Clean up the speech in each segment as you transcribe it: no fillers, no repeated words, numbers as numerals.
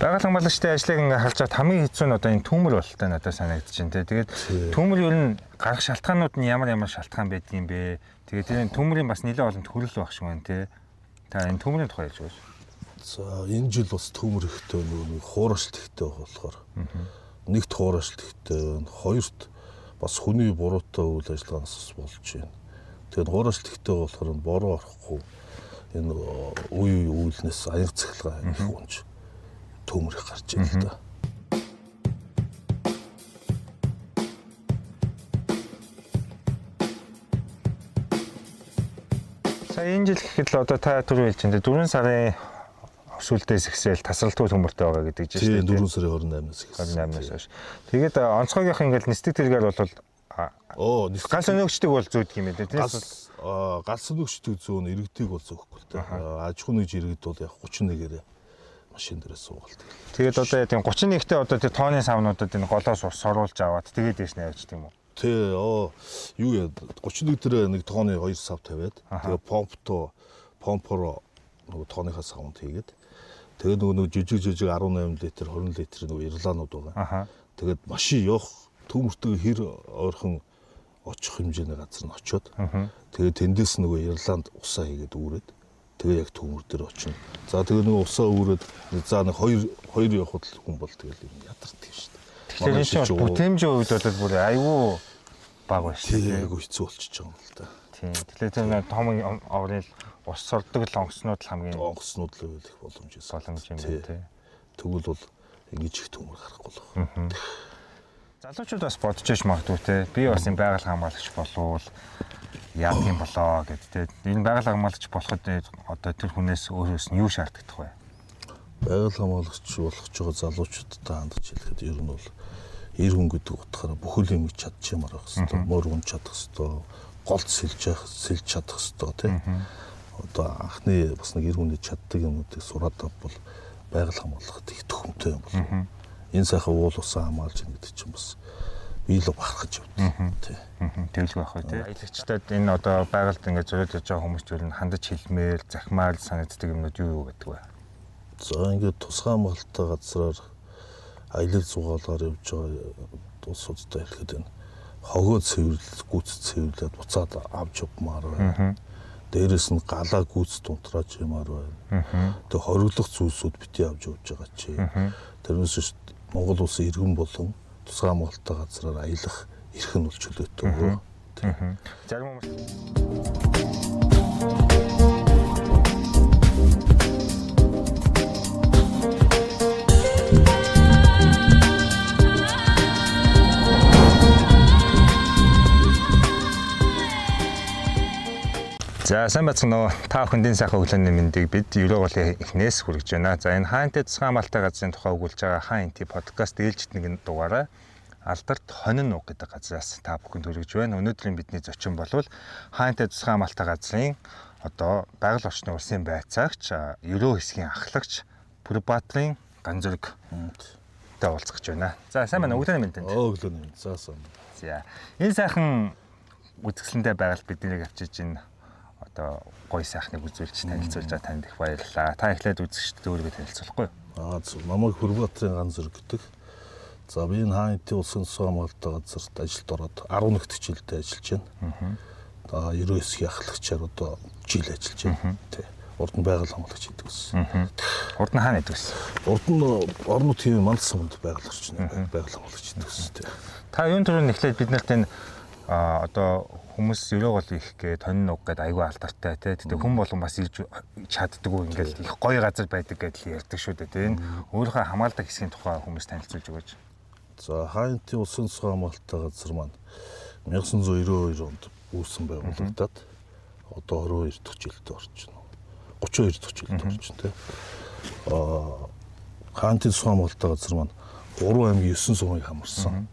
Байгаль хамгаалагчдын ажлыг ингээ харж чад хамгийн хэцүү нь одоо энэ түүмэр бололтой надад санагдаж байна те. Тэгээд түүмэр ер нь гарах шалтгаанууд нь ямар шалтгаан байдгийг юм бэ? Тэгээд энэ түүмэрийн бас нэлээд олон төрөл байх шиг байна те. Та энэ түүмэрийн тухай ярьж байна. За энэ жил бас түүмэр ихтэй нэг хуурашилт ихтэй болохоор нэгт хуурашилт ихтэй, хоёрт бас хүний буруутай үйл ажиллагаанаас болж байна. Тэгээд хуурашилт ихтэй болохоор бороо орохгүй энэ үе үйлнээс аяг цахилгаан их унж түүмэр их гарч байна л да. Сая энэ жил гэхэд л одоо та түрүү хэлж байна. 4 сарын сүүлдээс ихсэл тасралтгүй төмөртэй байгаа гэдэг чинь тийм 4 сарын 28-наас ихсэн. 28-наас хойш. Тэгээд онцгойгийнх ингээл нисдэг дэлгээр бол ганц өнөөгчдөг бол зүйдэг юм байна тийм. Галс өнөөгчдөг зүүн иргэдэг бол зөөхгүй л дээ. Аж ахуйн нэгж иргэд бол яг 31-ээр машин дээрээ суугалдаг. Тэгээд одоо тийм 31-т одоо тэр тооны савнуудад энэ голоос ус соруулж аваад тэгээд дэш нь явж тийм үү? Тий, юу яа 31 дээр нэг тооны 2 сав тавиад тэгээд помпоор нөгөө тооныхаа савнд хийгээд тэгээд нөгөө жижиг 18 литр 20 литр нөгөө ирлаанууд байгаа. Тэгээд машин явах төмөртөө хэр ойрхон очих хэмжээний газар нь очиод тэгээд тэндээс нөгөө ирлаанд усаа хийгээд үүрээд тэгээ яг төмөр дээр очино. За тэгээ нөгөө усаа үүрээд за нэг хоёр явахд л хүн бол тэгэл юм ядардаг шүү дээ. Тэгэхээр энэ чинь бүтээмжийн хувьд бол бүр аюу баг байна шүү дээ. Айгу хэцүү болчихж байгаа юм л да. Тийм. Тэгэхээр тэр том оврын ус сордог л онгоцнууд л хамгийн онгоцнууд л их боломж юм байна тий. Тэгвэл бол ингэж их төмөр гарахгүй л байна. Залуучууд бас бодож иж магадгүй те. Би бас юм байгаль хамгаалагч болвол яах юм болоо гэдэг. Энэ байгаль хамгаалагч болоход одоо тэр хүнээс өөрөөс нь юу шаарддаг вэ? Байгаль хамгаалагч болох ч байгаа залуучуудтай хандж хэлэхэд ер нь бол эр хүн гэдэг утгаараа бүхэл юмыг чадчихмаар байх хэвээр, мөр хүн чадах хэвээр, голд сэлж чадах хэвээр тий. Одоо анхны бас нэг эр хүний чаддаг юмнуудыг сураад авбал байгаль хамгаалахад их төхөмтэй юм бол энэ сайхан уул усаа хамгаалж ийн гэдэг чинь бас биелэг бахархаж явдаг тий. Тэглэг байх бай тий. Аялагчдад энэ одоо байгальд ингээд зориулж байгаа хүмүүс зүйл нь хандаж хэлмээр, захимаар санагддаг юмнууд юу гэдэг вэ? За ингээд тусгай хамгаалалттай газраар аялал зугаалгаар явж байгаа улсуудтай хэлэхэд энэ хогоо цэвэрлэл, гүц цэвэрлээд буцаад авч явмаар байна. Дээрээс нь галаа гүц дунтрааж ямаар байна. Тэгээ хориглох зүйлсүүд бити авч явж байгаа чи. Тэрнээс Монгол улсын иргэн болон тусгай хамгаалалттай газраар аялах эрх нь бол чөлөөтэй өгөө. Зарим хүмүүс За сайн бацгано та бүхэндээ сайхан өглөөний мэндийг бид Европын эхнээс хүргэж байна. За энэ хаантай тусгай хамгаалалттай газрын тухай өгүүлж байгаа хаан инти подкаст ээлжид нэгэн дугаараа Алдарт хонин нуг гэдэг газраас та бүхэнд хүргэж байна. Өнөөдрийн бидний зочин болвол хаантай тусгай хамгаалалттай газрын одоо байгаль орчны улсын байцаагч, ерөө хэсгийн ахлагч Бүрбаатрин Ганзүрэг та уулзах гэж байна. За сайн байна өглөөний мэнд. Өглөөний мэнд. За сайн. За энэ сайхан үзэсгэлэнтэй байгаль биднийг авчиж байна. Одоо гоё сайхныг үзүүлж танилцуулж байгаа танд их баярлалаа. Та эхлээд үзэгчдэд өөрийгөө танилцуулахгүй юу? Намайг Бүрбаатрин Ганзүрэг гэдэг. За би энэ хаан инти улсын тусгай хамгаалалттай газарт ажилд ороод 11 дэх жилдээ ажиллаж байна. За 90 хэсгийн ахлагчаар одоо жил ажиллаж байна. Тий. Урд нь байгаль хамгаалагч гэдэг ус. Урд нь хаана гэдэг ус? Урд нь орон нутгийн Мандсамд байгаль орчны байгаль хамгаалагч гэдэг ус. Та юун төрөнд эхлээд бид нарт энэ одоо хүмүүс ерөө гол их гээ тонин нуг гэдэг айгүй алдартай тий. Тэгтээ хүн болгон бас ирж чаддаггүй ингээл их гоё газар байдаг гэдэл ярьдаг шүү дээ тий. Өөрийнхөө хамгаалдаг хэсгийн тухай хүмүүс танилцуулж өгөөч. За хаан инти улсын тусгай хамгаалалттай газар маань 1992 онд үүссэн байгуулагдаад одоо 22 дахь жилдээ орчихно. 32 дахь жилдээ орчихно тий. Хаан инти тусгай хамгаалалттай газар маань 3 аймгийн 9 сумыг хамарсан.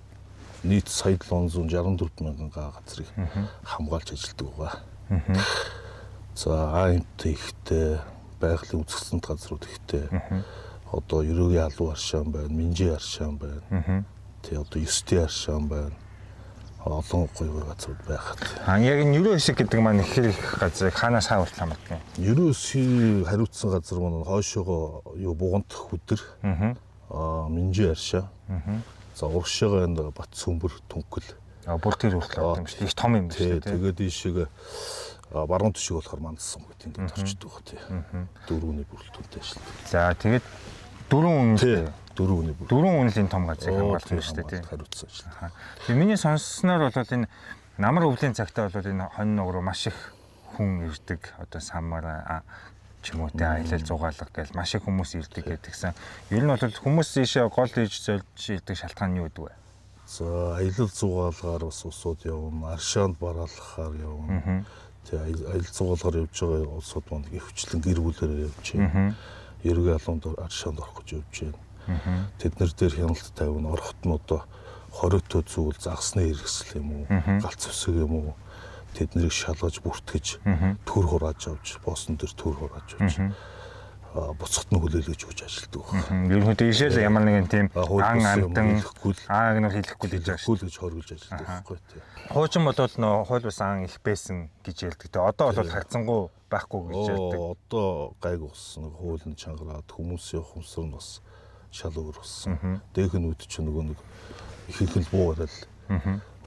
Нийт сая 764 мянган га газрыг хамгаалж ажилладаг байгаа. За АМТ ихтэй, байгалийн үзэсгэлэнт газрууд ихтэй. Одоо ерөөгийн алуу аршаан байна, Минжи аршаан байна. Тэ одоо 9-ийн аршаан байна. олон гоё газрууд байхад. Яг энэ ерөө хэсэг гэдэг маань их хэрэг газрыг хаанаас хаавал хамаадаг юм? Ерөө хэсгийг хариуцсан газар маань хойшоогоо юу бугант хөдөр. Минжи аршаа. За урагшаага энэ бат сүмбэр түнкэл. Бүр тэр хүртэл юм шүү дээ. Их том юм шүү дээ. Тэгээд ийшээ баруун тишиг болохоор мандсан гэдэг ингээд орчдөг гоо тий. Дөрөвний бүрэлдэхүүнтэй ажилладаг. За тэгээд дөрвөн үнэлтэй. Дөрвөн үнэлийн том газрыг хамгаалдаг юм шүү дээ тий. Хариуцсан ажилладаг. Тэгээд миний сонссноор бол энэ намар өвлийн цагтаа бол энэ хонь нуг руу маш их хүн ирдэг. Одоо самар ч юм уу тий аялал зугаалга гэж маш их хүмүүс ирдэг гэдгсэн. Ер нь бол хүмүүс ийшээ гол иж зөлж ирдэг шалтгаан нь юу гэдэг вэ? За аялал зугаалгаар бас усууд явна, аршаанд бараалахаар явна. Тэ аялал зугаалгаар явж байгаа улсууд маань ихвчлэн гэр бүлээрээ явж байна. Ерөг алуунд аршаанд орох гэж явж байна. Тэднэр дээр хяналт тавина, орохт нь одоо хориотой зүйл загсны хэрэгсэл юм уу, галц үсэг юм уу, тэднийг шалгаж бүртгэж төр хурааж авч, боосон дээр төр хурааж авч буцахт нь хүлээлгэж өгч ажилладаг байна. Ерөнхийдөө ийшээ л ямар нэгэн тийм ан амтан хэлэхгүй гэж яаж гэж хоргож ажилладаг байхгүй тий. Хуучин бол нөө хууль бус ан их байсан гэж ярьдаг. Тэгээ одоо бол харьцангуй байхгүй гэж ярьдаг. Одоо гайг болсон. Хуулийн чангараад хүмүүсийн ухамсар нь бас шал өөр болсон. Дэх нь үд чинь нөгөө нэг их их л буугаад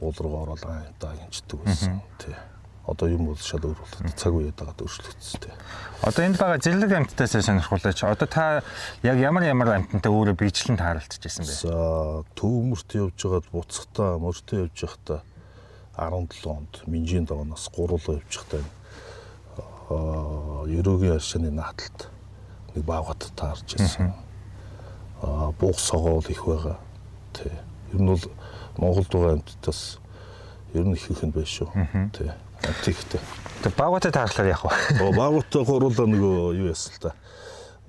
уул руу ороод антаа гинждэг байсан тий. Одоо юм бол шал өөр болоод цаг үед дагаад өөрчлөгдсөн тий. Одоо энд байгаа зэрлэг амьтдаас сонирхуулаач. Одоо та яг ямар амьтантай өөрөө биечлэн тааралцж байсан бэ? За төвмөрт явж байгаад буцахтаа мөртөө явж байхдаа 17 онд Минжийн давнаас гуруулаа явж байхдаа ерөөгийн аршааны нааталт нэг баавгад таарч байсан. Буух согоол их байгаа. Тий. Ер нь бол Монголд байгаа амьтдаас ер нь их их нь байна шүү. Тий. Тэгтээ. Тэг баавгатай таарлаар яах вэ? Баавгатай гуруулаа нөгөө юу яасан л та.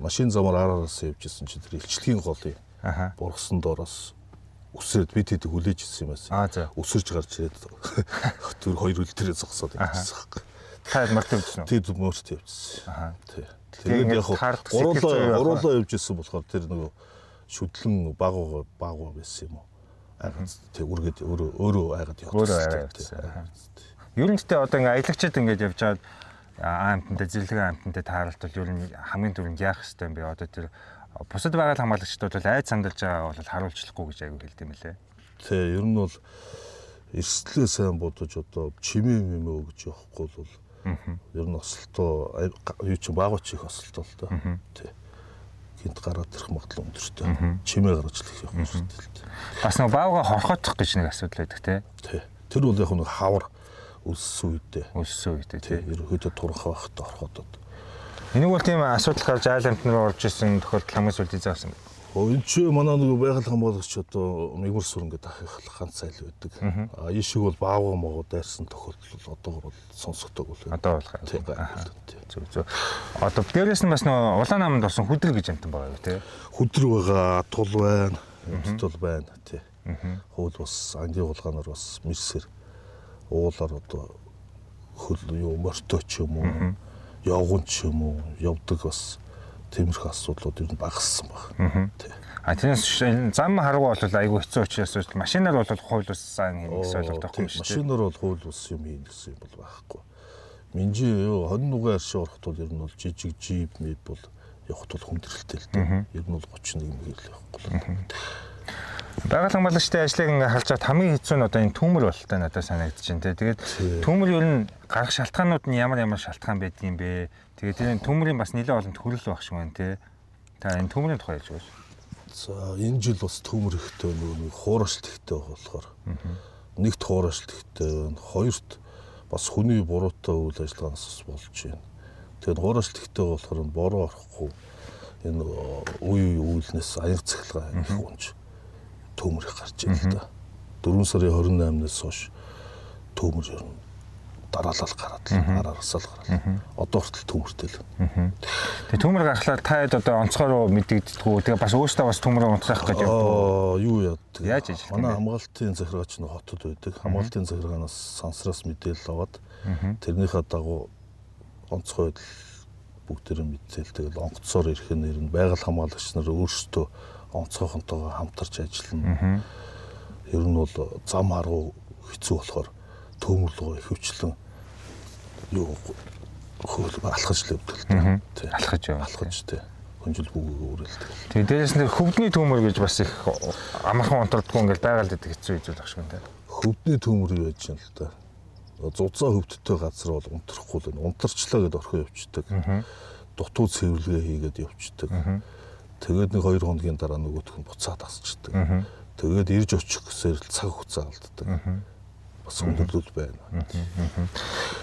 Машин замаар араас явж исэн чи тэр илчлэгийн голыг бургасан доороос өсрээд бид хэд хүлээж ирсэн юм байна. Өсөрж гарч ирээд тэр хоёр хөл дээрээ зогсоод байсан. Та мөрт явжсэн үү? Тэд мөрт явжсэн. Тий. Тэгээд яг гуруулаа явж исэн болохоор тэр нөгөө шүдлэн баг байсан юм уу? Айгаад тэг үргээд өөрөө айгаад явчихсан. Ер нь тэ одоо ингээ аялагчид ингээд явж байгаа аамтантай зэрлэг аамтантай тааралт бол ер нь хамгийн түрүүнд яах хэрэгтэй юм бэ? Одоо тэр бусад байгаа хамгаалагчдод бол айд сандалж байгаа бол харуулчлахгүй гэж аягүй хэлдэм билээ. Тэ ер нь бол эрсдлээ сайн бодож одоо чимээ өгж явахгүй бол ер нь осолтоо юу ч баагууч их осолтоо л доо. Тэ гинт гараад ирэх магадлал өндөртэй. Чимээ гаргаж л их явах хэрэгтэй. Бас нэг баавга хорхоцох гэж нэг асуудал байдаг тий. Тэр бол яг нэг хавар өссөн үедээ тий. Ерөнхийдөө турах байхдаа орходод. Энийг бол тийм асуудал гарч айл амтны руу орж исэн тохиолдол хамгийн сүүлд заасан. Энэ ч манай нэг байгаль хамгаалагч одоо мигмар сүрэнгээд ахих ганц айл байдаг. Ийшиг бол баавга могоо дайрсан тохиолдол одоогор бол сонсогддог үл. Одоо болох. Зөв. Одоо дээрээс нь бас нөгөө улаан наманд орсон хүдрэл гэж амтан байгаа юу тий. Хүдрэг байгаа, тул байна, тул байна тий. Хууль бас ангийн хулгаанаар бас мэрсэр уулаар одоо хөл юу мортой ч юм уу, явган ч юм уу явдаг бас тиймэрхүү асуудлууд ер нь багассан баг. Тий. Тэрнээс зам харгуу бол айгүй хэцүү учраас машинаар бол хууль ус сан хийнэ гэсэн ойлголт байхгүй шүү дээ. Машинаар бол хууль ус юм хийнэ гэсэн юм бол байхгүй. Минжи юу хонь нүгэ аршаа орохт бол ер нь бол жижиг жип мэд бол явахт бол хүндрэлтэй л дээ. Ер нь бол 31 мөрөл явахгүй. Байгаль хамгаалагчтай ажлыг ингээ харж чад хамгийн хэцүү нь одоо энэ түүмэр бололтой надад санагдаж байна те. Тэгээд түүмэр ер нь гарах шалтгаанууд нь ямар шалтгаан байдгийг бэ? Тэгээд тэр түүмэрийн бас нэлээд олон төрөл байх шиг байна те. Та энэ түүмэрийн тухай ярьж байгаа шүү. За энэ жил бас түүмэр ихтэй нэг хуурашилт ихтэй болохоор нэгт хуурашилт ихтэй, хоёрт бас хүний буруутай үйл ажиллагаанаас болж байна. Тэгээд хуурашилт ихтэй болохоор бороо орохгүй энэ үе үйлнээс аяг цахилгаан их унж төмөр их гарч ирэл та. 4 сарын 28-наас хойш төмөр ер нь дараалал гараад араараас л гараад. Одоо хүртэл төмөртэй л байна. Тэгээ төмөр гарахлаар та хэд одоо онцгой руу мэдэгддэггүй. Тэгээ бас өөртөө бас төмөрөө унтраах гэж явдаг. Юу яадаг? Яаж ажиллах вэ? Манай хамгаалтын захиргаач нь хотод байдаг. Хамгаалтын захиргаанаас сансраас мэдээлэл аваад тэрнийхээ дагуу онцгой бүгдээрээ мэдээлэл тэгэл онгоцоор ирэх нь байгаль хамгаалагч нар өөрсдөө онцгойхонтойгоо хамтарч ажиллана. Ер нь бол зам харгуу хэцүү болохоор төмөрлөгөө ихэвчлэн юу хөөл алхаж л явдаг л тий. Алхаж тий. Хөнжил бүгөө үрэлдэг. Тэгээ дээрээс нь хөвдний төмөр гэж бас их амархан унтардгүй ингээл байгаль дэдэг хэцүү хийж болох шиг байна. Хөвдний төмөр юу яаж юм л да. Зузаан хөвдтэй газар бол унтрахгүй л байна. Унтарчлаа гэдээ орхио явчихдаг. Дутуу цэвэрлэгээ хийгээд явчихдаг. Тэгээд нэг 2 хоногийн дараа нөгөөх нь буцаад асчдаг. Тэгээд ирж очих гэсээр л цаг хугацаа алддаг. Бас өндөрлөл байна.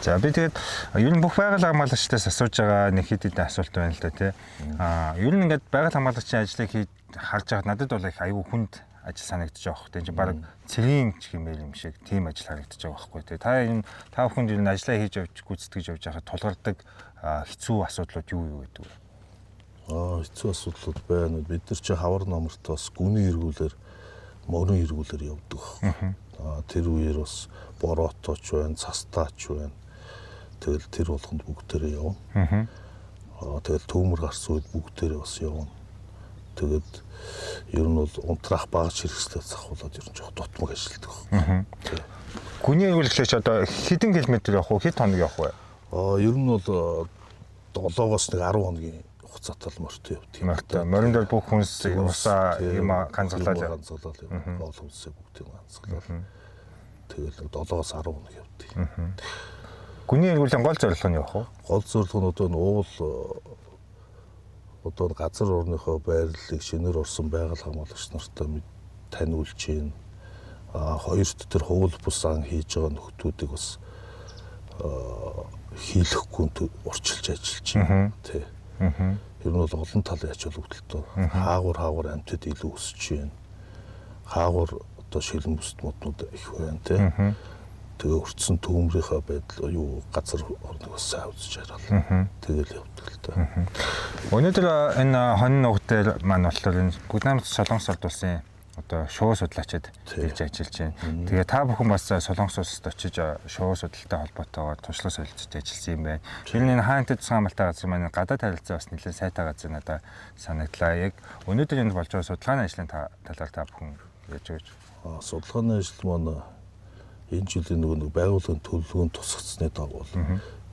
За би тэгээд ер нь бүх байгаль хамгаалагчдаас асууж байгаа нэг хэд хэдэн асуулт байна л да тий. Ер нь ингээд байгаль хамгаалагчийн ажлыг харж байгаад надад бол их аюу хүнд ажил санагдаж байгаа хөөх. Тэг баг цэргийн ч гэмээр юм шиг тийм ажил харагдаж байгаа байхгүй тий. Та бүхэнд ер нь ажиллаа хийж явж гүйцэтгэж явж байхад тулгардаг хэцүү асуудлууд юу юу гэдэг вэ? Хэцүү асуудлууд байна. Бид нар чи хавар номортоос гүний эргүүлэр морин эргүүлэр явдаг. Тэр үеэр бас бороотооч байна, цастаач байна. Тэгэл тэр болгонд бүгдээрээ явна. Тэгэл төмөр гарсан үед бүгдээрээ бас явна. Тэгэд ер нь бол унтраах багаж хэрэгслээ захуулаад ер нь жоох дутмаг ажилладаг. Гүний эргүүлэгч одоо хэдэн километр явах вэ? Хэд хоног явах вэ? Ер нь бол 7-оос нэг 10 хоногийн хугацаатай л морьтой явдаг. Морин дээр бүх хүнс усаа юм ганцглаад явна. Хоол хүнсээ бүгдийг ганцглаад. Тэгэл 7-оос 10 хоног явдаг. Гүний эргүүлийн гол зорилго нь явах уу? Гол зорилго нь одоо уул одоо газар орныхоо байрлалыг шинээр орсон байгаль хамгаалагч нартай таниулж гин. Хоёрт тэр хуул бус ан хийж байгаа нөхдүүдийг бас хийлэхгүй урчилж ажиллаж байна. Тэ. Ер нь бол олон талын ач холбогдолтой. Хаагур амьтад илүү өсөж байна. Хаагур одоо шилэн бүсд моднууд их байна тий. Тэгээ өртсөн төмрийнхаа байдал юу газар орныг бас сайн үзэж хараад тэгэл явдаг л та. Өнөөдөр энэ хонин нуг дээр маань болохоор энэ Гүднамт Солонгос улсын одоо шуу судлаачид ирж ажиллаж байна. Тэгээ та бүхэн бас Солонгос улсад очиж шуу судалтай холбоотойгоор туршлага солилцож ажилласан юм байна. Тэр нь хаант цэцгамалтай газар маань гадаад харилцаа бас нэлээд сайтай газар надад санагдлаа. Яг өнөөдөр энд болж байгаа судалгааны ажлын талаар та бүхэн яаж өгч? Судалгааны ажил маань энэ жилийн нэг байгууллагын төлөвлөгөөнд тусгацсны дагуу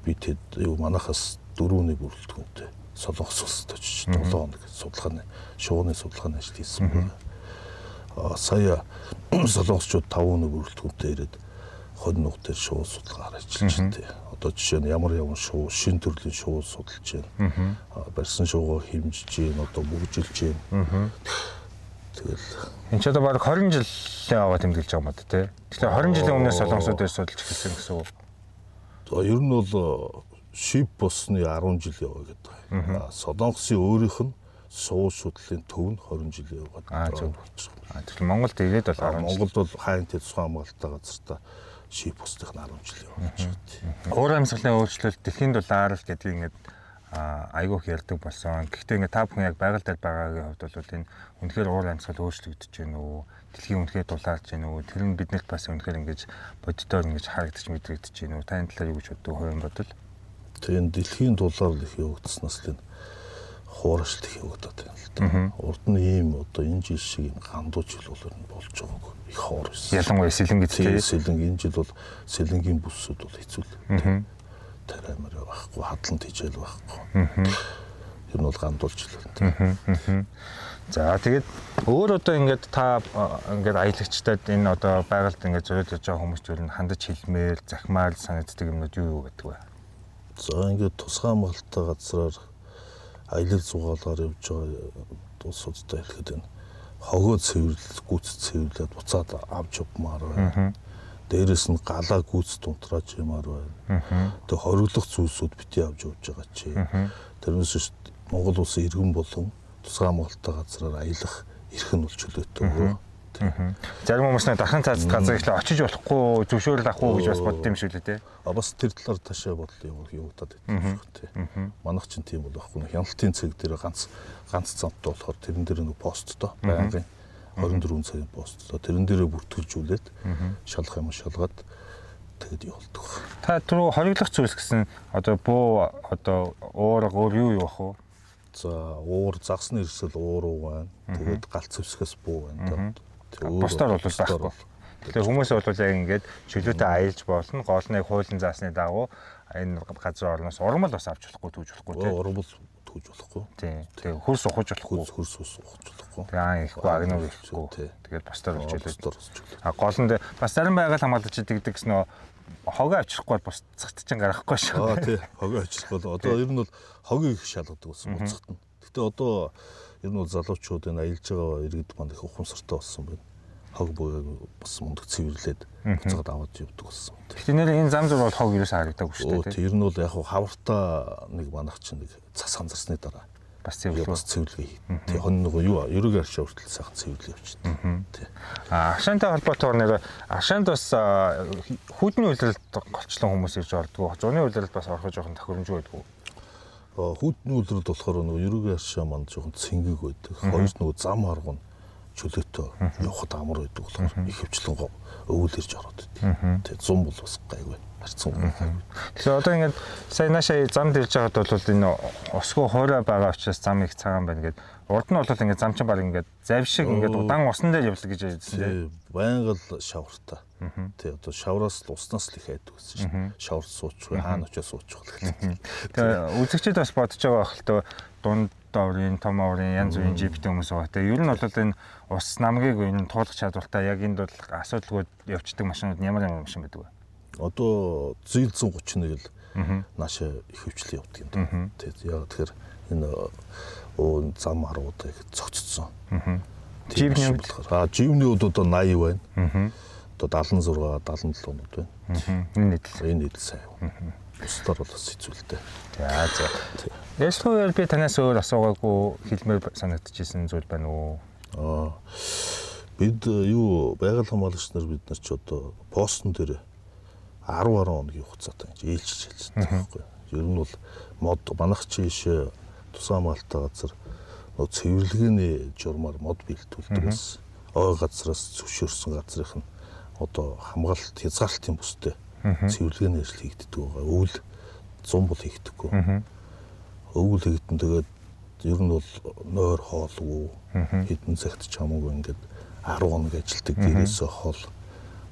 би тэд юу манахаас 4-ний бүрэлдэхүүнтэй Солонгос улсад очиж 7 хоног шууны судалгааны ажил хийсэн байна. Сая солонгосчууд 5 хоног бүрэлдэхүүнтэй ирээд хонь нуг дээр шуу судалгаагаар ажиллаж байна. Одоо жишээ нь ямар шуу, шин төрлийн шуу судалж байна. Барьсан шуугаа хэмжиж байна, одоо бүгжилж байна. Тэгэл энэ ч одоо баг 20 жилийн аваад тэмдэглэж байгаа юм байна тий. Тэгэхээр 20 жилийн өмнөөс солонгосуудаас судалж эхэлсэн гэсэн үг. Ер нь бол шип босны 10 жил яваа гэдэг. Солонгосын өөрийнх нь суу судлалын төв нь 20 жил яваад байна. Тэгэхээр Монголд ирээд бол 10 жил. Монголд бол хайнтай цусгаан хамгаалалттай газартаа шип босных нь 10 жил яваад байна. Уур амьсгалын өөрчлөлт дэлхийн дулаар л гэдгийг ингээд айгүйх ярьдаг болсон. Гэхдээ ингээд та бүхэн яг байгаль дээр байгаагийн хувьд бол энэ үнэхээр уур амьсгал өөрчлөгдөж байна уу? Дэлхийн үнэхээр дулаарч байна уу? Тэр нь биднэрт бас үнэхээр ингэж боддоор ингэж харагдаж мэдрэгдэж байна уу? Та энэ талаар юу гэж боддог хувийн бодол? Тэгээд дэлхийн дулаар их явагдсанаас л энэ хуурашт их явагдаад байна л да. Урд нь ийм одоо энэ жил шиг юм гандууч жил бол болж байгаагүй. Их хоор байсан. Ялангуяа сэлэнгэд тийм сэлэнг энэ жил бол сэлэнгийн бүсүүд бол хэцүү л. Тарамаар байхгүй, хадлан тийжэл байхгүй. Тэр нь бол гандуулж байна. За тэгээд өөр одоо ингээд та ингээд аялагчдад энэ одоо байгальд ингээд зориулж байгаа хүмүүст ер нь хандаж хэлмээр, захимаар санагддаг юмнууд юу гэдэг вэ? За ингээд тусгай хамгаалалттай газраар аялал зугаалгаар явж байгаа улсуудтай хэлэхэд энэ хогоо цэвэрлэл, гүйц цэвэрлээд буцаад авч явмаар байна. Дээрээс нь галаа гүйц дунтрааж ямаар байна. Тэгээ хориглох зүйлсүүд бити авч явж байгаа чи. Тэрнээс Монгол улсын иргэн болон тусгай хамгаалалттай газраар аялах эрх нь бол чөлөөтэй. Зарим хүмүүс нэг дахин цаазд газар ихлэ очиж болохгүй, зөвшөөрөл авахгүй гэж бас бодд юм шиг лээ тий. Бас тэр талаар ташаа бодлоо явагдаад байдаг тий. Манайх ч тийм бол байхгүй. Хяналтын цэг дээр ганц цамттай болохоор тэрэн дээр нэг посттой байнгын 24 цагийн посттой тэрэн дээрээ бүртгэлжүүлээд шалах юм шалгаад тэгэд явуулдаг. Та түрүү хориглох зүйлс гэсэн одоо буу одоо уур юу явах вэ? За уур загсны эрсэл уур байна. Тэгээд галц зэвсгээс буу байна. Бостоор бол байхгүй. Тэгэхээр хүмүүс бол яг ингээд чөлөөтэй аялж болно. Гол нь хуулийн заасны дагуу энэ газар орноос ургамал бас авч болохгүй түүж болохгүй тийм. Ургамал түүж болохгүй. Тийм. Тэгээ хөрс ухаж болохгүй. Хөрс ухаж болохгүй. Тэгээ ихгүй агнуур ихгүй. Тэгээд бусдаар хичээлээ. Гол нь бас зарим байгаль хамгаалагч дэгдэг гэсэн нөө хогоо авчихгүй бол бус цагт чинь гарахгүй шүү. Тий. Хогоо авчихгүй бол одоо ер нь бол хогийг их шалгадаг болсон буцахт нь. Гэтэ одоо ер нь бол залуучууд энэ аялж байгаа иргэд маань их ухамсартай болсон байна. Хог бууг бас мундаг цэвэрлээд буцаад аваад явдаг болсон. Гэтэ нэр энэ зам зур бол хог ерөөсөө харагдаагүй шүү дээ. Тий. Ер нь бол яг хавартаа нэг манах чинь нэг цас ханзарсны дараа бас цэвэрлэгээ. Тий. Хон нэг юу ерөөг аршаа хүртэл сайхан цэвэрлэе явчихдаг. Тий. Ашаантай холбоотой нэр Ашаанд бас хүүдний үйлрэлд голчлон хүмүүс ирж ордог. Зуны үйлрэлд бас орох жоохон тохиромжгүй байдаг. Хүүдний үйлрэлд болохоор нөгөө ерөөг аршаа маань жоохон цэнгэг байдаг. Хоёр нөгөө зам арга нь чөлөөтэй явахад амар байдаг болохоор их хвчлэн өвөл ирж ороод байдаг. Тий. Зам бол бас гайгүй. Тэгэхээр одоо ингээд сая наашаа зам дэрж байгаад бол энэ усгүй хуурай байгаа учраас зам их цагаан байна гэдэг. Урд нь бол ингээд зам чинь баг ингээд завь шиг ингээд удаан усан дээр явдаг гэж хэлсэн тийм. Байнга л шавхартай. Тий одоо шавраас л уснаас л их айдаг гэсэн чинь. Шавар суучих, хаана очиж суучих гэх. Тэгээ үзэгчид бас бодож байгаа хэл тоо дунд оврын, том оврын янз бүрийн жиптэй хүмүүс байгаа. Тэгээ ер нь бол энэ ус намгийг энэ туулах чадвартай яг энд бол асуудалгүй явцдаг машинууд ямар машин байдаг вэ? Одоо зээл 131 л наашаа их хвчлэн явдаг юм. Тэгээд яг тэгэхээр энэ зам аруудыг цогцсон. Живний болохоор живний үед одоо 80 байна. Одоо 76, 77 нууд байна. Энэ нийт сайн. Бусдаар бол хэцүүлтэй. За. Яшгүй би танаас өөр асуугаагүй хэлмээр санагдчихсэн зүйл байна уу? Бид юу байгаль хамгаалагч нар бид нар ч одоо постн дээр 10 хоногийн хугацаатай гэж ээлжиж хэлсэн байхгүй. Ер нь бол мод манах чиш тусгай хамгаалалттай газар нөө цэвэрлэгээний журмаар мод бэлтүүлдэг гэсэн. Ой газраас зөвшөөрсөн газрынх нь одоо хамгаалалт хязгаарлалтын бүстэй цэвэрлэгээний ажил хийгддэг байгаа. Өвөл 100 бол хийгдэггүй. Өвөл хийгдэн тэгээд ер нь бол нойр хоолгүй хэдэн цагт ч хамаагүй ингээд 10 хоног ажилтдаг дээрээсээ хоол.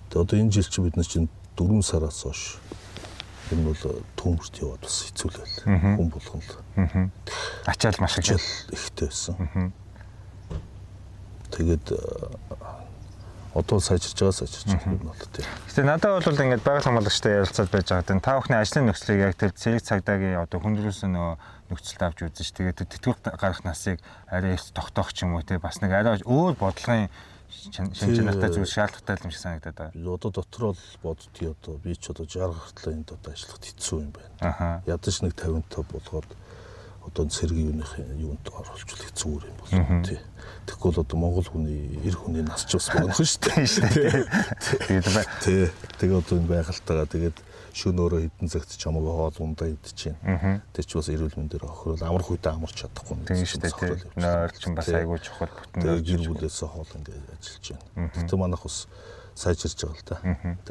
Тэгээд одоо энэ жил чи бид нар чинь 4 сараас хойш энэ бол төмөрт яваад бас хэцүү л байл. Хүн болгон л. Ачаал маш их ихтэй байсан. Тэгээд одоо сайжирч байгаа юм бол тийм. Гэтэ надад бол ингээд байгаль хамгаалагчтай ярилцаад байж байгаа гэдэг. Та бүхний ажлын нөхцөлийг яг тэр цэрэг цагдаагийн одоо хүндрүүлсэн нөхцөлд авч үзэн ш. Тэгээд тэтгэврт гарах насыг арай их тогтоох ч юм уу те бас нэг арай өөр бодлогын шинжлэхтэй зүйл шаардлагатай юм шиг санагдаад байна. Одоо дотроо л боддгий одоо би ч одоо 60 гартлаа энд одоо ажиллахад хэцүү юм байна. Ядаж нэг 50-тай болгоод одоо цэргийн юунд оруулчихвал хэцүү юм бол тий. Тэгэхгүй бол одоо монгол хүний эр хүний нас ч бас болох шүү дээ. Тий. Тэгээ одоо энэ байгальтайгаа тэгээд шөнөөрөө хідэн цагт ч хамаагүй хоол ундаа идчихээн. Тэг чи бас эрүүл мэндээр охирол амарх үедээ амарч чадахгүй нэг тийм шүү дээ. Нойр ч бас айгүй чухал бүтэн гэр бүлээсээ хоол ингээд ажиллаж байна. Тэгтээ манайх бас сайжирч байгаа л да.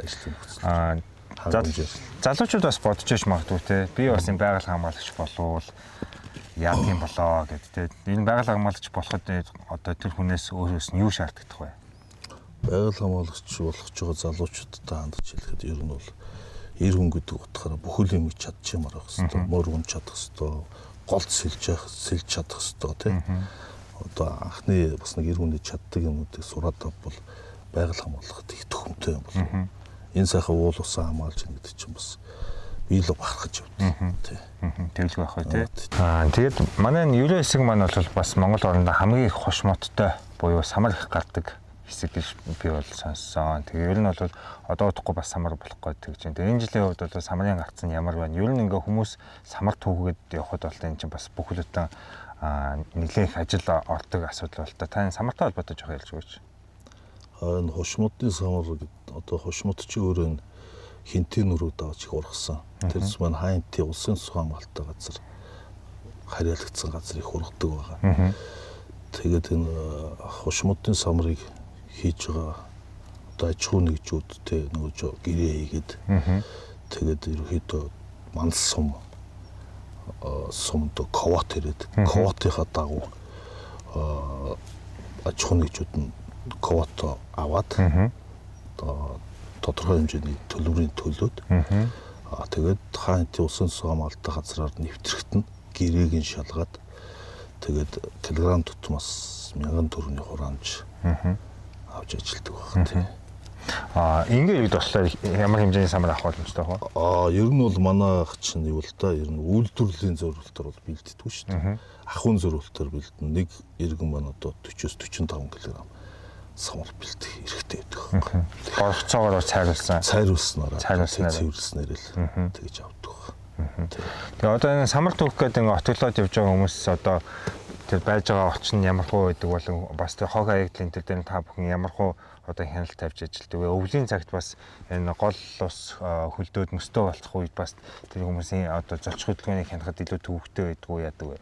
Ажлын нөхцөл. Залуучууд бас бодож иж магадгүй те. Би бас энэ байгаль хамгаалагч болвол яах юм болоо гэд те. Энэ байгаль хамгаалагч болоход одоо тэр хүнээс өөрөөс нь юу шаарддаг вэ? Байгаль хамгаалагч болох ч байгаа залуучуудтай хандж хэлэхэд ер нь бол эр хүн гэдэг утгаараа бүхэл юмыг чадчихмаар байх хэвээр, мөр хүн чадах хэвээр, голд сэлж чадах хэвээр тий. Одоо анхны бас нэг эр хүний чаддаг юмнуудыг сураад авбал байгаль хамгаалахад их төхөмтэй юм бол энэ сайхан уул усан хамгаалж байгаа гэдэг чинь бас бие л бахархаж явдаг тий. Тэглэг байх бай тий. Тэгээд манай ерөө хэсэг маань бол бас Монгол орондоо хамгийн их хошмоттой буюу самар их гардаг хэсэг гэж би бол сонссон. Тэгээ ер нь бол одоо удахгүй бас самар болох гэдэг чинь. Тэгээ энэ жилийн хувьд бол самарын гарц нь ямар байна? Ер нь ингээ хүмүүс самар түүгээд явхад бол энэ чинь бас бүхэлдээ нэлээх ажил ордог асуудал бол та энэ самартай холбоотой жоох ялж өгөөч. Энэ хошмотын самар одоо хошмот чи өөрөө хинтээ нүрүүд авч их ургасан. Тэр зүс маань хаянтын улсын цус хамгаалалттай газар харьяалагдсан газар их ургадаг байгаа. Тэгээд энэ хошмотын самрыг хийж байгаа одоо аж ахуй нэгжүүдтэй нөгөө гэрээ хийгээд тэгээд ерөөхдөө мандал сумд ковот ирээд ковотынхаа дагуу аж ахуй нэгжүүд нь ковото аваад тодорхой хэмжээний төлбөрийн төлөөд тэгээд хаантын усан цус хамгаалалтын газраар нэвтрэхэд нь гэрээг нь шалгаад тэгээд килограмм тутмаас 1000 төгрөгийн хураамж авч ажилтдаг байна тийм. Ингээд болохоор ямар хэмжээний самар авах боломжтой вэ? Ер нь бол манайх чинь юу л да ер нь үйлдвэрлэлийн зорилтоор бол бэлддэг шүү дээ. Ахуйн зорилтоор бэлдэн нэг иргэн маань одоо 40-45 кг самар бэлдэх хэрэгтэй байдаг. Борцоогоор цайруулснараа цэвэрлснээр л тэгж авдаг. Тэгээ одоо энэ самар түүх гэдэг ингээ отглоод явж байгаа хүмүүс одоо тэр байж байгаа орчин ямар хөө байдаг болон бас тэр хог хаягдлын төр дээр та бүхэн ямар хөө одоо хяналт тавьж ажилтдаг вэ? Өвлийн цагт бас энэ гол ус хөлдөөд мөстөө болцох үед бас тэр хүмүүсийн одоо золчих хөдөлгөөнийг хянахад илүү төвөгтэй байдаг уу яадаг вэ?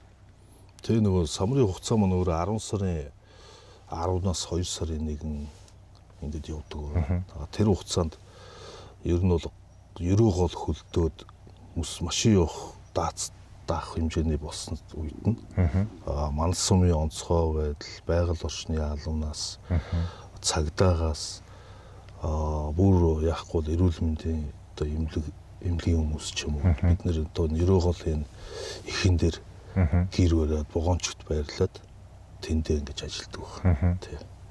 Тэгээ нөгөө самрын хугацаа маань өөрөө 10 сарын 10-наас 2 сарын 1 ингээд явдаг. Тэр хугацаанд ер нь бол ерөө гол хөлдөөд машин явах даах хэмжээний болсон үед нь манал сумын онцгой байдал, байгаль орчны алуунаас цагдаагаас бүр яахгүй эрүүл мэндийн одоо эмнэлгийн хүмүүс ч юм уу бид нэр одоо ерөө гол энэ ихэн дээр гэр бариад бугоончгт байрлаад тэндээ ингэж ажилтдаг байна.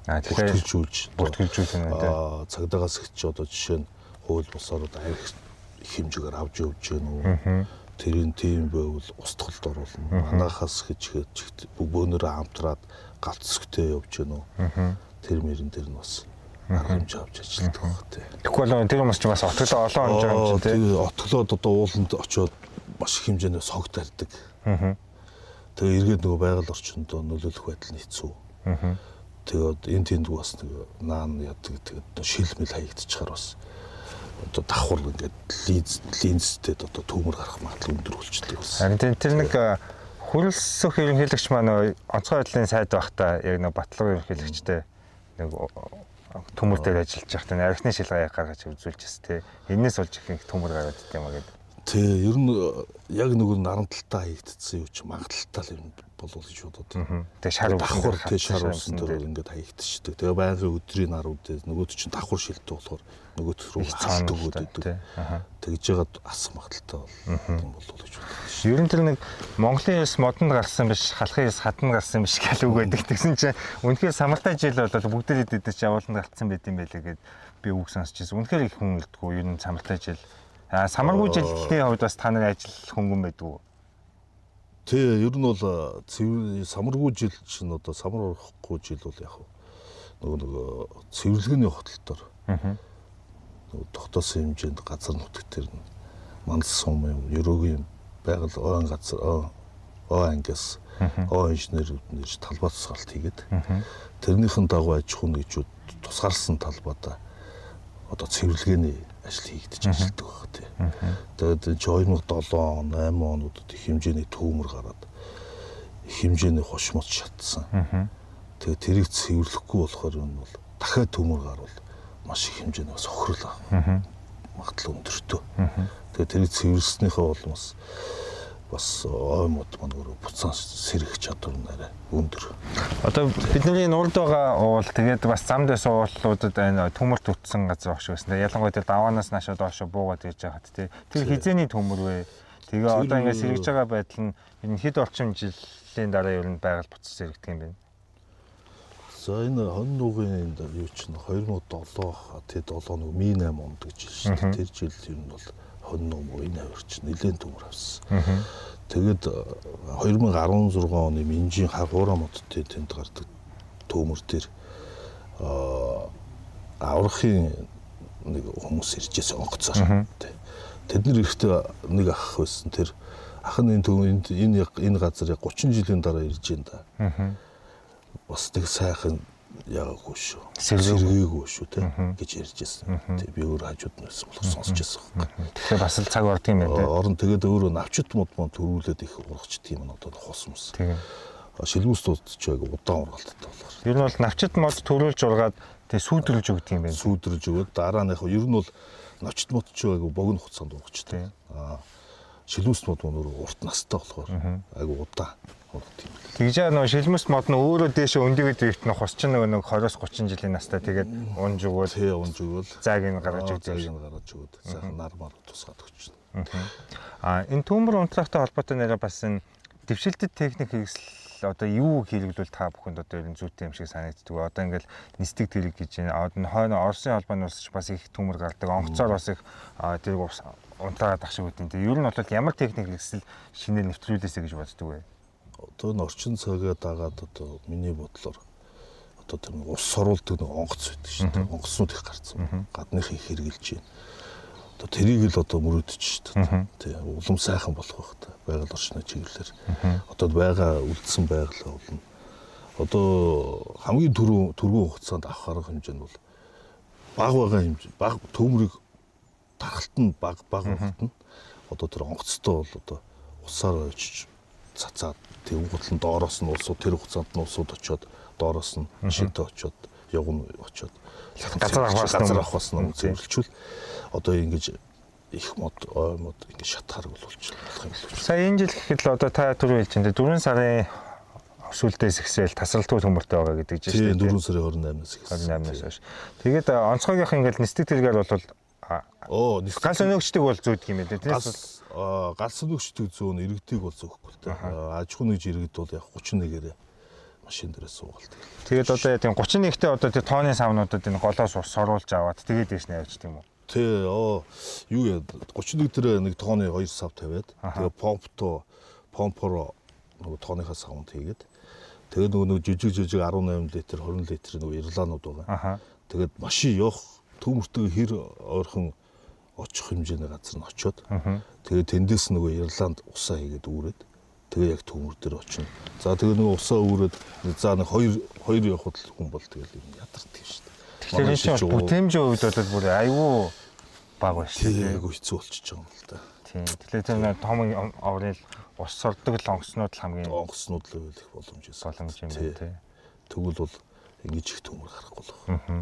Тэгэхээр бүртгэлжүүлж байна. Цагдаагаас ч одоо жишээ нь хууль бусаар авих хэмжээгээр авч явж гэнэ үү? Тэрийн тийм байвал устгалд оруулна. Манайхаас хичгээд бөөнөрөө хамтраад галт зүгтээ явж гэнэ үү? Тэр мөрөн дээр нь бас арга хэмжээ авч ажилтдаг байна. Тэгвэл тэр хүмүүс ч бас отглоо олон онж байгаа юм чинь тийм. Отглоод одоо ууланд очиод маш их хэмжээний сог тарьдаг. Тэгээ эргээд нөгөө байгаль орчинд нөлөөлөх байдал нь хэцүү. Тэгээд энэ тэнд бас нэг наан яадаг тэгээд шилмэл хаягдчихаар бас одоо давхар ингээд линзтэй одоо төмөр гарах магадлал өндөр болчихдог бас. Харин тэр нэг хөрөлсөх ерөнхийлөгч маань онцгой байдлын сайд байхдаа яг нэг батлага ерөнхийлөгчтэй нэг төмөр дээр ажиллаж байхдаа архины шилгаяг гаргаж үзүүлж байсан тийм. Энээс болж их төмөр гараад идэв юм аа гэдэг. Тэг ер нь яг нөгөө наранталтаа хаягдсан юу ч магадaltaал юм болов гэж бодод. Тэгээ шар давхар шар усан дээр ингээд хаягдчихдаг. Тэгээ байнгын өдрийн нар үдээ нөгөөд чинь давхар шилдэг болохоор нөгөөд рүү хасдаг өгдөг. Тэгж яагаад асан магадaltaа бол юм болов гэж бодож. Ер нь тэр нэг Монголын яс модонд гарсан биш, халахын яс хатанд гарсан биш гэх үг байдаг. Тэгсэн чинь үнэхээр самартай жил бол бүгдээ дэдэж явууланд галтсан байт юм байлээ гэд би үг сонсч байсан. Үнэхээр их хүн илдэггүй ер нь самартай жил. Самаргүй жилийн хувьд бас та нар ажил хөнгөн байдаг уу? Тий, ер нь бол самаргүй жил чинь одоо самар орохгүй жил бол яг нөгөө цэвэрлэгээний хотолтоор нөгөө тогтоосон хэмжээнд газар нутгтэр нь манал сум юм, ерөөгийн байгаль ойн газар ангиас инженерүүд нэрж талбай тусгаалт хийгээд тэрнийхэн дагуу аж ахуйн нэгжүүд тусгаарласан талбайдаа одоо цэвэрлэгээний ажил хийгдэж ажилладаг баг тий. Тэгээд 2007 он 8 онуудад их хэмжээний төмөр гараад их хэмжээний хошмоц шатсан. Тэгээд тэрийг цэвэрлэхгүй болохоор энэ бол дахиад төмөр гарвал маш их хэмжээний бас охирол магадлал өндөртөө. Тэгээд тэрийг цэвэрлснийхээ улмаас бас оймод маань өөрөө буцаан сэрэх чадвар нэрэ өндөр. Одоо бидний нурд байгаа уул тэгээд бас зам дэс уулуудад энэ төмөр түтсэн газар багш байсан. Ялангуяа тэр даваанаас наашаа доошо буугаад ирж байхад тий. Тэр хизээний төмөр вэ? Тэгээ одоо ингэ сэргэж байгаа байдал нь энэ хэд орчим жилийн дараа ер нь байгаль буцаж сэргдэг юм бэ? За энэ хон нугийн юу чинь 2007 тэд 7 нэг Mi 8 онд гэж шүү дээ. Тэр жил ер нь бол хон нуг үеийн авирч нэлээд төмөр авсан. Тэгээд 2016 оны Минжийн хагуура модтой тэнд гардаг төмөр дээр аврахын нэг хүмүүс иржээс онгоцоор тий. Тэд нар ихтэй нэг ах байсан. Тэр ах нь энэ газар 30 жилийн дараа ирж байна да. Бас тэг сайхан яагүй шүү. Сэргээгүй шүү тий гэж ярьжсэн. Тэг би өөр хажууд нь байсан болох сонсч байсан. Тэгэхээр бас л цаг орд юм байна тий. Орон тэгээд өөрөө навчт мод төрүүлээд их ургачт юм одоо хосмос. Тийм. Шилгүүс дуудчих яг удаан ургалттай болохоор. Ер нь бол навчт мод төрүүлж ургаад тэг сүйдрэлж өгдөг юм байна. Сүйдрэлж өгөөд дараа нь яг ер нь бол навчт мод ч айгу богино хугацаанд ургачтай. Шилгүүс мод өөрөө урт настай болохоор айгу удаан Тэгж нөгөө шилмэс мод нь өөрөө дээшээ өндөгөд ирэх нь хус чинь нөгөө 20-30 жилийн настай тэгээд унж өгвөл унж өгвөл зааг нь гаргаж өгдөг. зааг нь гаргаж өгöd. Сайхан нар мар тусгаад өгч байна. Энэ төмөр унтраахтай холбоотой нэрээ бас энэ дэвшилтэд техник хэрэгсэл одоо юу хэрэглүүл та бүхэнд одоо ер нь зүйтэй юм шиг санагддаг. Одоо ингээл нисдэг тэрэг гэж байна. Одоо хойно Оросын холбооны улс бас их төмөр гардаг. Онгоцоор бас их тэрэг унтраад ах шиг үгүй. Тэгээ ер нь бол ямар техник хэрэгсэл шинээр нэвтрүүлээсэ гэж боддог вэ? Одоо энэ орчин цагаа дагаад одоо миний бодлоор одоо тэр ус соруулдаг нэг онгоц байдаг шүү дээ. Онгоцнууд их гарцсан. Гадных их хэрэгжилж байна. Одоо тэрийг л одоо мөрөдчих шүү дээ. Тий. Улам сайхан болох байх та. Байгаль орчны чиглэлээр. Одоо байгаа үлдсэн байгалаа болно. Одоо хамгийн түргэн хугацаанд авах арга хэмжээ нь бол бага хэмжээ, бага төмрийг тархалт нь бага багтна. Одоо тэр онгоцтой бол одоо усаар очиж цацаад тэгвэл доороос нь улсууд тэр хугацаанд нь улсууд очиод доороос нь шигтэй очиод явган очиод газар авахаас нь зөвлөлчүүл одоо ингэж их мод ингэж шатгаар болуулж болох юм л. Сая энэ жил гэхэд л одоо та түрүү хэлж энэ 4 сарын сүүлдээс ихсэл тасралтгүй төмөртэй байгаа гэдэг чинь тийм 4 сарын 28-наас ихсэн. 28-наас хойш. Тэгээд онцгойгийнх ингээл нисдэг тэргээр бол ганц өнөөгчдөг бол зүйдэг юм байна тийм. Галс өнөөгчдөг зүүн иргэдэг бол зөөхгүй л дээ. Аж ахуйн нэгж иргэд бол яг 31-ээр машин дээрээ суугалт. Тэгээд одоо тийм 31-тэй одоо тэр тооны савнуудад энэ голоос ус соруулж аваад тэгээд дэш нь явж тийм үү? Тий, юу яа 31 дээр нэг тооны 2 сав тавиад тэгээ помпоор нөгөө тооныхаа савнд хийгээд тэгээд нөгөө жижиг 18 литр 20 литр нөгөө ирлаанууд байгаа. Тэгээд машин явах төмөртөө хэр ойрхон очих хэмжээний газар нь очиод тэгээд тэндээс нөгөө ирланд усаа хийгээд үүрээд тэгээ яг төмөр дээр очино. За тэгээ нөгөө усаа үүрээд за нэг хоёр явхад л хүн бол тэгэл юм ядардаг юм шүү дээ. Тэгэхээр энэ чинь бүтээмжийн хувьд бол бүр аюу баг байна шүү дээ. Айгу хэцүү болчихж байгаа юм л да. Тийм. Тэгэхээр тэр том оврын ус сордог л онгоцнууд л хамгийн онгоцнууд л их боломж юм байна тий. Тэгвэл бол ингэж их төмөр гарахгүй л байна.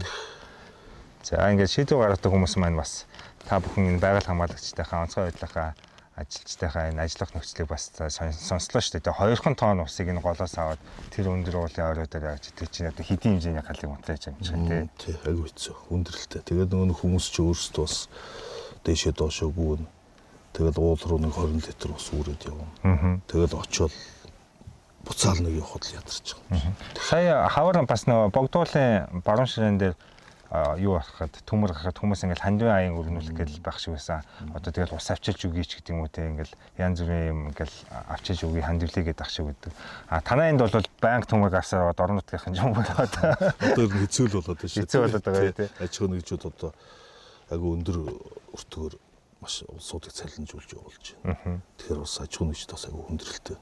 За ингээд шийдвэр гаргадаг хүмүүс маань бас та бүхэн энэ байгаль хамгаалагчдынхаа онцгой байдлынхаа ажилчдынхаа энэ ажиллах нөхцөлийг бас сонслоо шүү дээ. 2 тонн усыг энэ голоос аваад тэр өндөр уулын орой дээр явж тэр чинь одоо хэдийн хэмжээний халыг унтраач юм шиг тий. Айгу хэцүү. Хүндрэлтэй. Тэгээд нөгөө хүмүүс ч өөрсдөө бас дээшээ доошоо гүн. Тэгэл уул руу нэг 20 литр ус үүрээд явна. Тэгэл очиод буцаал нэг явахад л ядарч байгаа. Сая хавар бас нөгөө богдуулын баруун ширээн дээр юу гарахад төмөр гарахад хүмүүс ингээл хандивын аян өргөнүүлэх гэж байх шиг байсан. Одоо тэгэл ус авчиж өгье ч гэдэг юм уу те ингээл янз бүрийн юм ингээл авчиж өгье хандивлыг гэдэг ах шиг гэдэг. Танаа энд бол банк төмөр гарсаар орон нутгийнхын юм болоод одоо хэцүү л болоод байна шүү. Хэцүү болоод байгаа тий. Аж ахуйн нэгжүүд одоо агай өндөр өртгөөр маш улсуудыг цалинжуулж явуулж байна. Тэгэхээр бас аж ахуйн нэгжид бас агай хүндрэлтэй.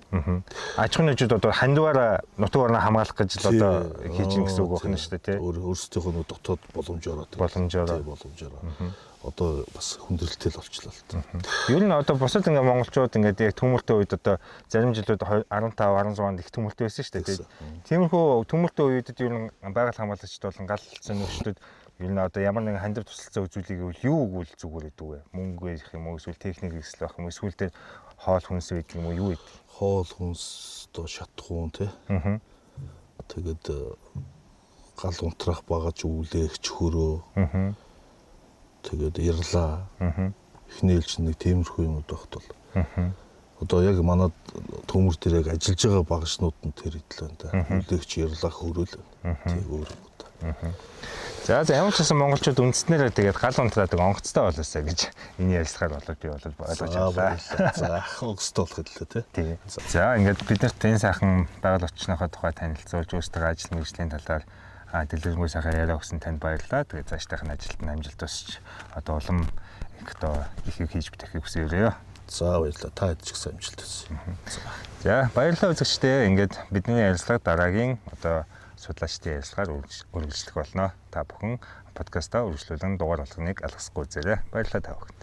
Аж ахуйн нэгжид одоо хандиваараа нутаг орноо хамгаалах гэж л одоо хийж гин гэсэн үг байна шүү дээ тий. Өөрсдийнхөө нөө дотоод боломжоор одоо бас хүндрэлтэй л болчихлоо л та. Ер нь одоо бусад ингээ монголчууд ингээд яг төмөртэй үед одоо зарим жилүүд 15 16 онд их төмөртэй байсан шүү дээ. Тиймэрхүү төмөртэй үедэд ер нь байгаль хамгаалагчид болон галцсан нөхцөлд ер нь одоо ямар нэгэн хандив тусалцаа үзүүлэх гэвэл юу өгвөл зүгээр гэдэг вэ? Мөнгө гэх юм уу эсвэл техник хэрэгсэл байх юм эсвэл тэр хоол хүнс байдаг юм уу юу гэдэг? Хоол хүнс одоо шатхуун тий. Тэгээд гал унтраах багаж өвлөөх чөхөрөө. Тэгээд ирлаа. Эхнээлч нэг тиймэрхүү юмуд багт бол. Одоо яг манай төмөр дээр яг ажиллаж байгаа багшнууд нь тэр идэл байна да. Өвлөөгч ирлаа хөрөөл. Тэг өөр юм да. За ямар ч гэсэн монголчууд үндснээрээ тэгээд гал унтраадаг онгоцтой болоосаа гэж энэ ярилцлагаар болоод би бол ойлгож байна. За онгоцтой болох хэлээ тий. За ингээд биднэрт энэ сайхан байгаль орчныхоо тухай танилцуулж өөрсдөө ажил мэргэжлийн талаар дэлгэрэнгүй сайхан яриа өгсөн танд баярлалаа. Тэгээд цаашдынхаа ажилд нь амжилт хүсэж одоо улам их хийж бүтэхийг хүсье. За баярлалаа. Та хэд ч гэсэн амжилт хүсье. За баярлалаа үзэгчдээ. Ингээд бидний ярилцлага дараагийн одоо судлаачдын ярилцлагаар үргэлжлэх болно. Та бүхэн подкастаа үргэлжлүүлэн дугаар болгоныг алгасахгүй үзээрэй. Баярлалаа та бүхэнд.